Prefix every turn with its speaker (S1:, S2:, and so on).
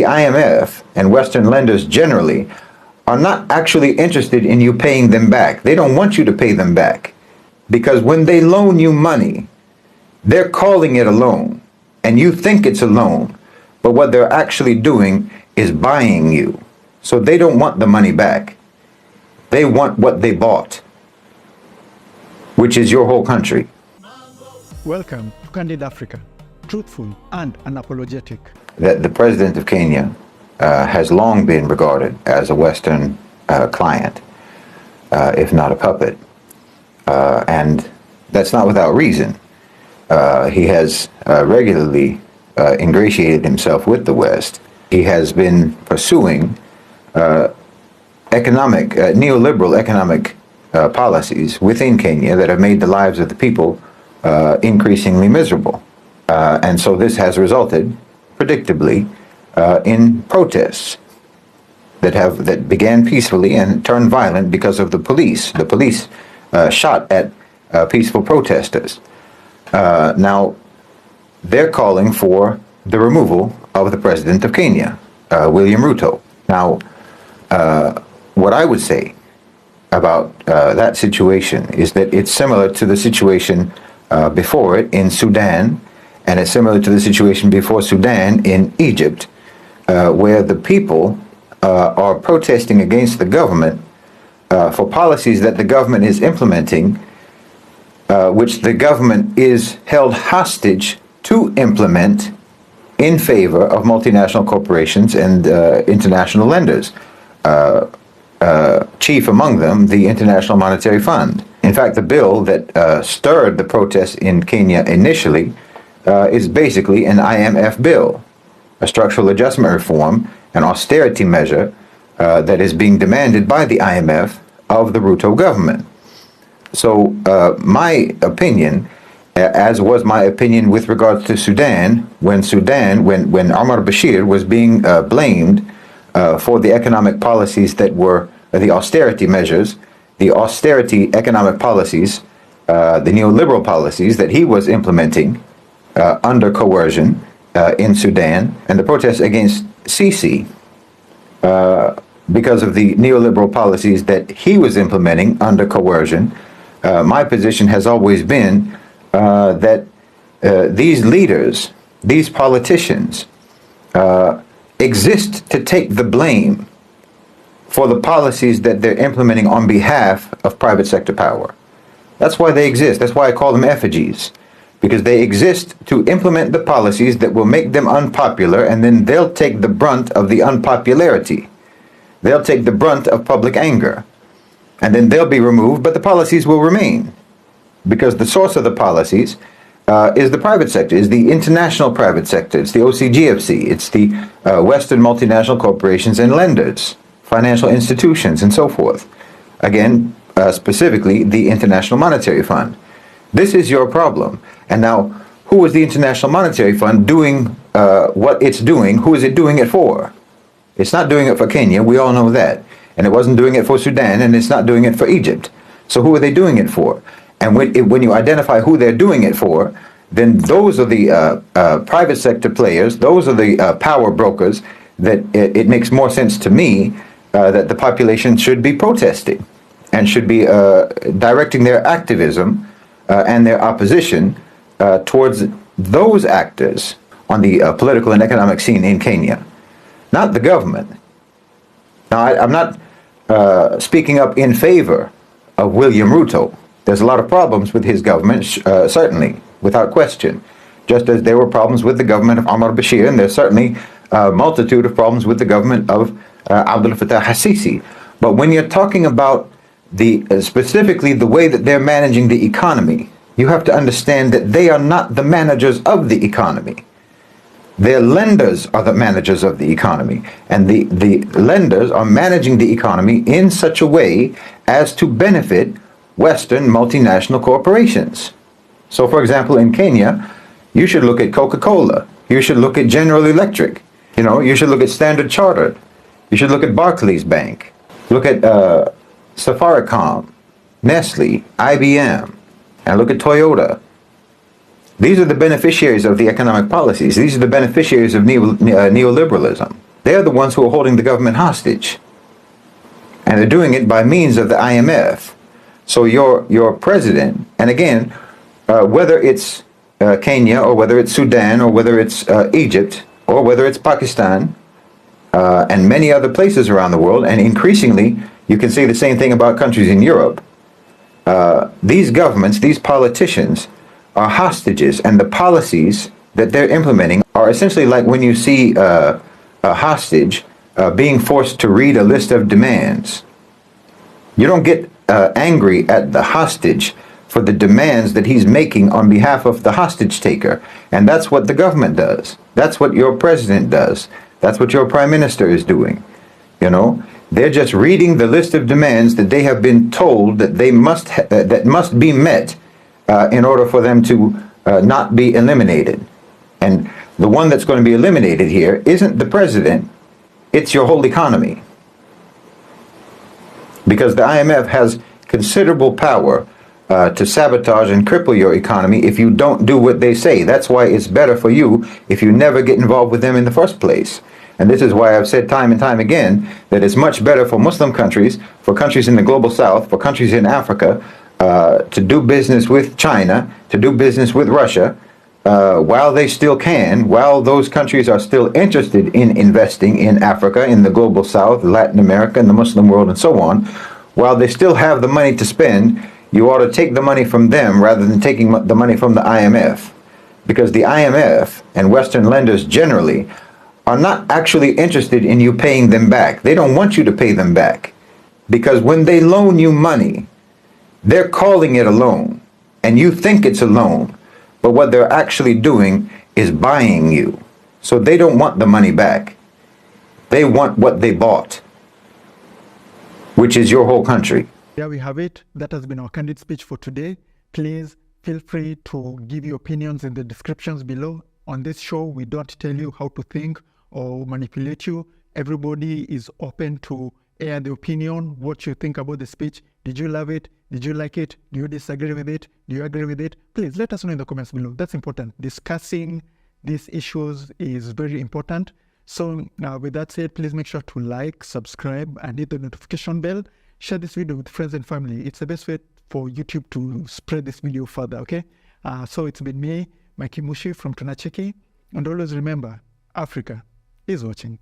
S1: The IMF and Western lenders generally are not actually interested in you paying them back. They don't want you to pay them back, because when they loan you money, they're calling it a loan, and you think it's a loan, but what they're actually doing is buying you. So they don't want the money back. They want what they bought, which is your whole country.
S2: Welcome to Candid Africa, truthful and unapologetic.
S1: That the president of Kenya has long been regarded as a Western client, if not a puppet. And that's not without reason. He has regularly ingratiated himself with the West. He has been pursuing neoliberal economic policies within Kenya that have made the lives of the people increasingly miserable. And so this has resulted, predictably, in protests that began peacefully and turned violent because of the police. The police shot at peaceful protesters. Now, they're calling for the removal of the president of Kenya, William Ruto. Now, what I would say about that situation is that it's similar to the situation before it in Sudan, and it's similar to the situation before Sudan in Egypt, where the people are protesting against the government for policies that the government is implementing, which the government is held hostage to implement in favor of multinational corporations and international lenders, chief among them the International Monetary Fund. In fact, the bill that stirred the protests in Kenya initially is basically an IMF bill, a structural adjustment reform, an austerity measure that is being demanded by the IMF of the Ruto government. So my opinion, as was my opinion with regards to Sudan, when Omar Bashir was being blamed for the economic policies that were the austerity measures, the austerity economic policies, the neoliberal policies that he was implementing under coercion in Sudan, and the protests against Sisi because of the neoliberal policies that he was implementing under coercion. My position has always been that these leaders, these politicians, exist to take the blame for the policies that they're implementing on behalf of private sector power. That's why they exist. That's why I call them effigies, because they exist to implement the policies that will make them unpopular, and then they'll take the brunt of the unpopularity. They'll take the brunt of public anger, and then they'll be removed, but the policies will remain, because the source of the policies is the private sector, is the international private sector. It's the OCGFC. It's the Western multinational corporations and lenders, financial institutions, and so forth. Again, specifically, the International Monetary Fund. This is your problem. And now, who is the International Monetary Fund doing what it's doing? Who is it doing it for? It's not doing it for Kenya. We all know that. And it wasn't doing it for Sudan, and it's not doing it for Egypt. So who are they doing it for? And when you identify who they're doing it for, then those are the private sector players, those are the power brokers that it makes more sense to me that the population should be protesting and should be directing their activism and their opposition towards those actors on the political and economic scene in Kenya, not the government. Now, I'm not speaking up in favor of William Ruto. There's a lot of problems with his government, certainly, without question, just as there were problems with the government of Omar Bashir, and there's certainly a multitude of problems with the government of Abdel Fattah al-Sisi. But when you're talking about specifically the way that they're managing the economy, you have to understand that they are not the managers of the economy. Their lenders are the managers of the economy, and the lenders are managing the economy in such a way as to benefit Western multinational corporations. So, for example, in Kenya, you should look at Coca-Cola. You should look at General Electric. You should look at Standard Chartered. You should look at Barclays Bank. Look at Safaricom, Nestle, IBM, and look at Toyota. These are the beneficiaries of the economic policies. These are the beneficiaries of neoliberalism. They're the ones who are holding the government hostage. And they're doing it by means of the IMF. So your president, and again, whether it's Kenya or whether it's Sudan or whether it's Egypt or whether it's Pakistan and many other places around the world, and increasingly you can say the same thing about countries in Europe, these governments, these politicians are hostages, and the policies that they're implementing are essentially like when you see a hostage being forced to read a list of demands. You don't get angry at the hostage for the demands that he's making on behalf of the hostage taker. And that's what the government does. That's what your president does. That's what your prime minister is doing. You know, they're just reading the list of demands that they have been told that they that must be met in order for them to not be eliminated. And the one that's going to be eliminated here isn't the president, it's your whole economy. Because the IMF has considerable power to sabotage and cripple your economy if you don't do what they say. That's why it's better for you if you never get involved with them in the first place. And this is why I've said time and time again that it's much better for Muslim countries, for countries in the global south, for countries in Africa, to do business with China, to do business with Russia, while they still can, while those countries are still interested in investing in Africa, in the global south, Latin America, and the Muslim world, and so on, while they still have the money to spend, you ought to take the money from them rather than taking the money from the IMF. Because the IMF and Western lenders generally are not actually interested in you paying them back. They don't want you to pay them back. Because when they loan you money, they're calling it a loan, and you think it's a loan. But what they're actually doing is buying you. So they don't want the money back. They want what they bought, which is your whole country.
S2: There we have it. That has been our candid speech for today. Please feel free to give your opinions in the descriptions below. On this show, we don't tell you how to think or manipulate you. Everybody is open to air the opinion, what you think about the speech. Did you love it? Did you like it? Do you disagree with it? Do you agree with it? Please let us know in the comments below. That's important. Discussing these issues is very important. So with that said, please make sure to like, subscribe, and hit the notification bell. Share this video with friends and family. It's the best way for YouTube to spread this video further, okay? So it's been me, Mikey Mushi from Tunacheki. And always remember, Africa is watching.